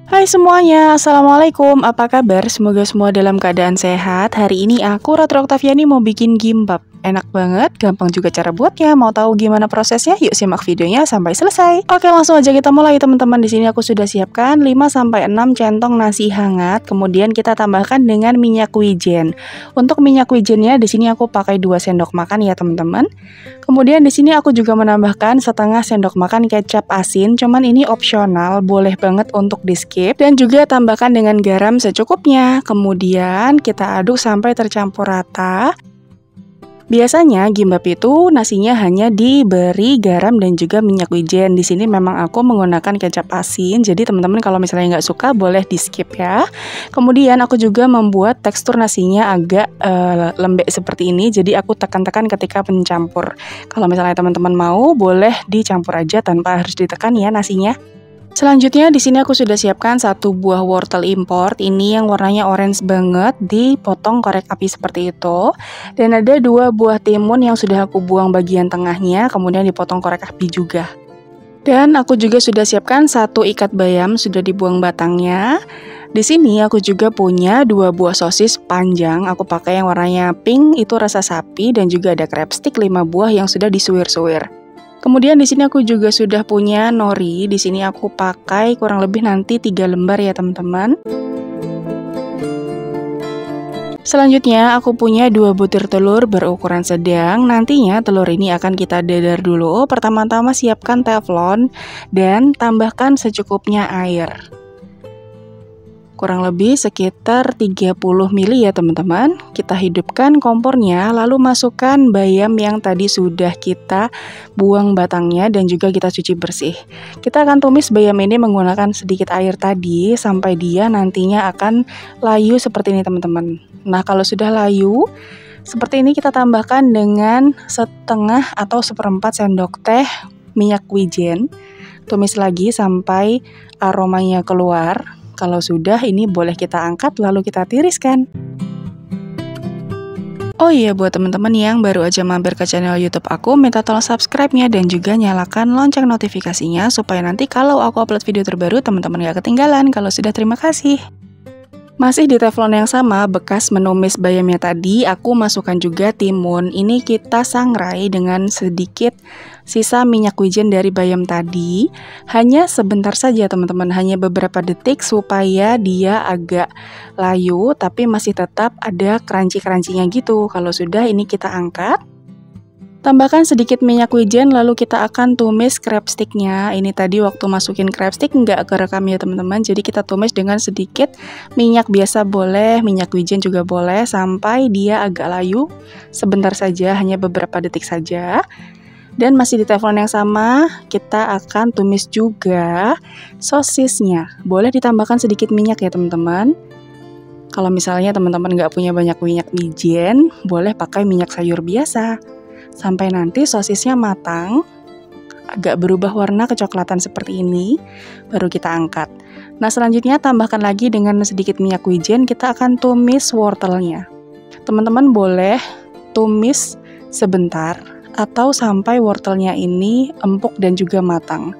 Hai semuanya, Assalamualaikum, apa kabar? Semoga semua dalam keadaan sehat. Hari ini aku, Ratu Oktaviani, mau bikin gimbap. Enak banget, gampang juga cara buatnya. Mau tahu gimana prosesnya? Yuk simak videonya sampai selesai. Oke, langsung aja kita mulai teman-teman. Di sini aku sudah siapkan 5-6 centong nasi hangat. Kemudian kita tambahkan dengan minyak wijen. Untuk minyak wijennya di sini aku pakai 2 sendok makan ya teman-teman. Kemudian di sini aku juga menambahkan setengah sendok makan kecap asin. Cuman ini opsional, boleh banget untuk di skip. Dan juga tambahkan dengan garam secukupnya. Kemudian kita aduk sampai tercampur rata. Biasanya gimbap itu nasinya hanya diberi garam dan juga minyak wijen. Di sini memang aku menggunakan kecap asin. Jadi teman-teman kalau misalnya nggak suka boleh di skip ya. Kemudian aku juga membuat tekstur nasinya agak lembek seperti ini. Jadi aku tekan-tekan ketika mencampur. Kalau misalnya teman-teman mau boleh dicampur aja tanpa harus ditekan ya nasinya. Selanjutnya di sini aku sudah siapkan 1 buah wortel import. Ini yang warnanya orange banget, dipotong korek api seperti itu. Dan ada 2 buah timun yang sudah aku buang bagian tengahnya, kemudian dipotong korek api juga. Dan aku juga sudah siapkan 1 ikat bayam, sudah dibuang batangnya. Di sini aku juga punya 2 buah sosis panjang. Aku pakai yang warnanya pink, itu rasa sapi, dan juga ada crab stick 5 buah yang sudah disuir-suir. Kemudian di sini aku juga sudah punya nori. Di sini aku pakai kurang lebih nanti 3 lembar ya teman-teman. Selanjutnya aku punya 2 butir telur berukuran sedang. Nantinya telur ini akan kita dadar dulu. Pertama-tama siapkan teflon dan tambahkan secukupnya air. Kurang lebih sekitar 30 ml ya teman-teman. Kita hidupkan kompornya, lalu masukkan bayam yang tadi sudah kita buang batangnya dan juga kita cuci bersih. Kita akan tumis bayam ini menggunakan sedikit air tadi sampai dia nantinya akan layu seperti ini teman-teman. Nah kalau sudah layu seperti ini kita tambahkan dengan setengah atau 1/4 sendok teh minyak wijen. Tumis lagi sampai aromanya keluar. Kalau sudah, ini boleh kita angkat lalu kita tiriskan. Oh iya, buat teman-teman yang baru aja mampir ke channel YouTube aku, minta tolong subscribe-nya dan juga nyalakan lonceng notifikasinya supaya nanti kalau aku upload video terbaru, teman-teman gak ketinggalan. Kalau sudah, terima kasih. Masih di teflon yang sama, bekas menumis bayamnya tadi, aku masukkan juga timun. Ini kita sangrai dengan sedikit sisa minyak wijen dari bayam tadi. Hanya sebentar saja teman-teman, hanya beberapa detik supaya dia agak layu, tapi masih tetap ada crunchy-crunchy-nya gitu. Kalau sudah, ini kita angkat. Tambahkan sedikit minyak wijen lalu kita akan tumis crab sticknya. Ini tadi waktu masukin crab stick nggak kerekam ya teman-teman. Jadi kita tumis dengan sedikit minyak biasa boleh, minyak wijen juga boleh sampai dia agak layu. Sebentar saja, hanya beberapa detik saja. Dan masih di teflon yang sama, kita akan tumis juga sosisnya. Boleh ditambahkan sedikit minyak ya teman-teman. Kalau misalnya teman-teman nggak punya banyak minyak wijen, boleh pakai minyak sayur biasa. Sampai nanti sosisnya matang, agak berubah warna kecoklatan seperti ini, baru kita angkat. Nah selanjutnya tambahkan lagi dengan sedikit minyak wijen, kita akan tumis wortelnya. Teman-teman boleh tumis sebentar, atau sampai wortelnya ini empuk dan juga matang.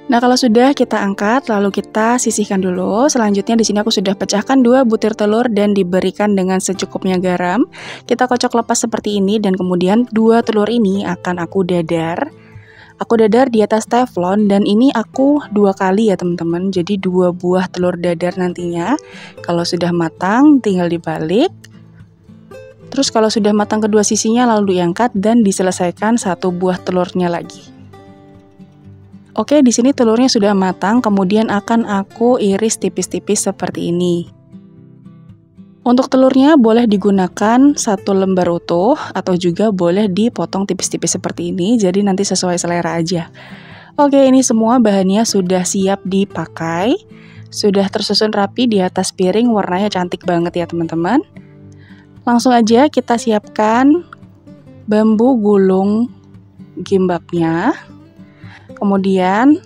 Nah kalau sudah kita angkat, lalu kita sisihkan dulu. Selanjutnya di sini aku sudah pecahkan 2 butir telur dan diberikan dengan secukupnya garam. Kita kocok lepas seperti ini dan kemudian 2 telur ini akan aku dadar. Aku dadar di atas teflon dan ini aku 2 kali ya teman-teman. Jadi 2 buah telur dadar nantinya. Kalau sudah matang tinggal dibalik. Terus kalau sudah matang kedua sisinya lalu diangkat dan diselesaikan 1 buah telurnya lagi. Oke, di sini telurnya sudah matang, kemudian akan aku iris tipis-tipis seperti ini. Untuk telurnya boleh digunakan 1 lembar utuh atau juga boleh dipotong tipis-tipis seperti ini, jadi nanti sesuai selera aja. Oke, ini semua bahannya sudah siap dipakai. Sudah tersusun rapi di atas piring, warnanya cantik banget ya teman-teman. Langsung aja kita siapkan bambu gulung gimbapnya. Kemudian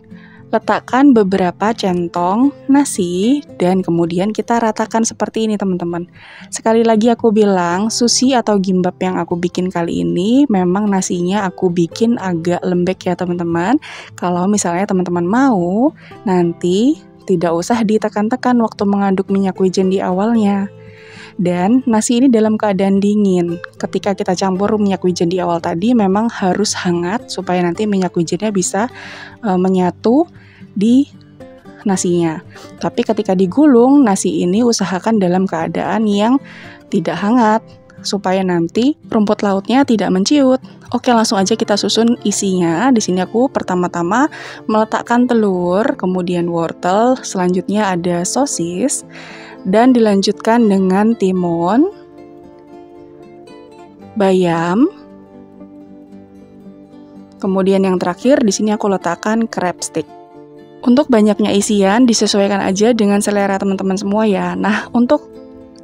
letakkan beberapa centong nasi dan kemudian kita ratakan seperti ini teman-teman. Sekali lagi aku bilang, sushi atau gimbap yang aku bikin kali ini memang nasinya aku bikin agak lembek ya teman-teman. Kalau misalnya teman-teman mau, nanti tidak usah ditekan-tekan waktu mengaduk minyak wijen di awalnya. Dan nasi ini dalam keadaan dingin. Ketika kita campur minyak wijen di awal tadi memang harus hangat supaya nanti minyak wijennya bisa menyatu di nasinya. Tapi ketika digulung, nasi ini usahakan dalam keadaan yang tidak hangat supaya nanti rumput lautnya tidak menciut. Oke, langsung aja kita susun isinya. Di sini aku pertama-tama meletakkan telur, kemudian wortel, selanjutnya ada sosis, dan dilanjutkan dengan timun, bayam. Kemudian yang terakhir di sini aku letakkan crab stick. Untuk banyaknya isian disesuaikan aja dengan selera teman-teman semua ya. Nah, untuk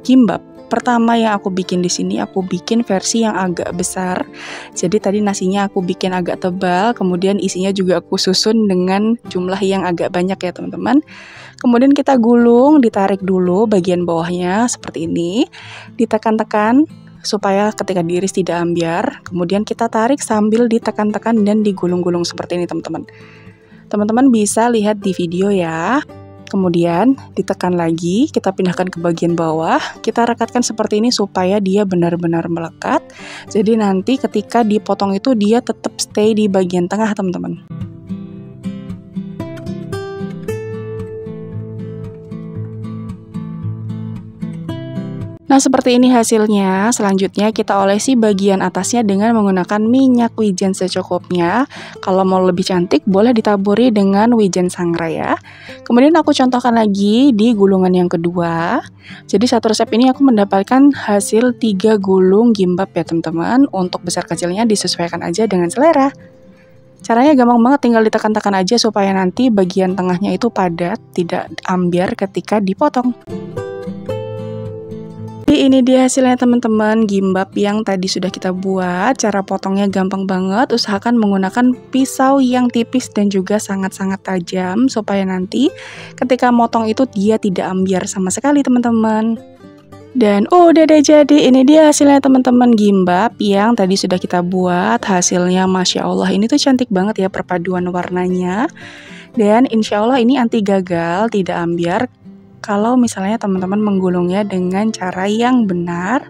kimbap pertama yang aku bikin di sini, aku bikin versi yang agak besar. Jadi tadi nasinya aku bikin agak tebal, kemudian isinya juga aku susun dengan jumlah yang agak banyak ya teman-teman. Kemudian kita gulung, ditarik dulu bagian bawahnya seperti ini, ditekan-tekan supaya ketika diiris tidak ambyar. Kemudian kita tarik sambil ditekan-tekan dan digulung-gulung seperti ini teman-teman. Teman-teman bisa lihat di video ya. Kemudian ditekan lagi, kita pindahkan ke bagian bawah, kita rekatkan seperti ini supaya dia benar-benar melekat. Jadi nanti ketika dipotong itu dia tetap stay di bagian tengah teman-teman. Nah, seperti ini hasilnya. Selanjutnya kita olesi bagian atasnya dengan menggunakan minyak wijen secukupnya. Kalau mau lebih cantik, boleh ditaburi dengan wijen sangrai ya. Kemudian aku contohkan lagi di gulungan yang kedua. Jadi satu resep ini aku mendapatkan hasil 3 gulung gimbap ya teman-teman. Untuk besar kecilnya disesuaikan aja dengan selera. Caranya gampang banget, tinggal ditekan-tekan aja supaya nanti bagian tengahnya itu padat, tidak ambyar ketika dipotong. Ini dia hasilnya teman-teman, gimbap yang tadi sudah kita buat. Cara potongnya gampang banget, usahakan menggunakan pisau yang tipis dan juga sangat-sangat tajam supaya nanti ketika motong itu dia tidak ambyar sama sekali teman-teman. Dan udah deh, jadi ini dia hasilnya teman-teman, gimbap yang tadi sudah kita buat. Hasilnya Masya Allah, ini tuh cantik banget ya perpaduan warnanya. Dan insya Allah ini anti gagal, tidak ambyar kalau misalnya teman-teman menggulungnya dengan cara yang benar.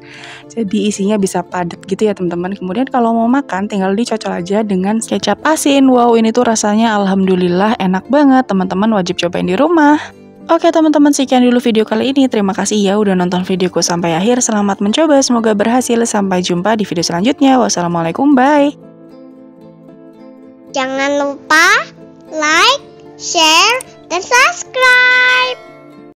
Jadi isinya bisa padat gitu ya teman-teman. Kemudian kalau mau makan tinggal dicocol aja dengan kecap asin. Wow, ini tuh rasanya alhamdulillah enak banget. Teman-teman wajib cobain di rumah. Oke teman-teman, sekian dulu video kali ini. Terima kasih ya udah nonton videoku sampai akhir. Selamat mencoba, semoga berhasil. Sampai jumpa di video selanjutnya. Wassalamualaikum, bye. Jangan lupa like, share, dan subscribe.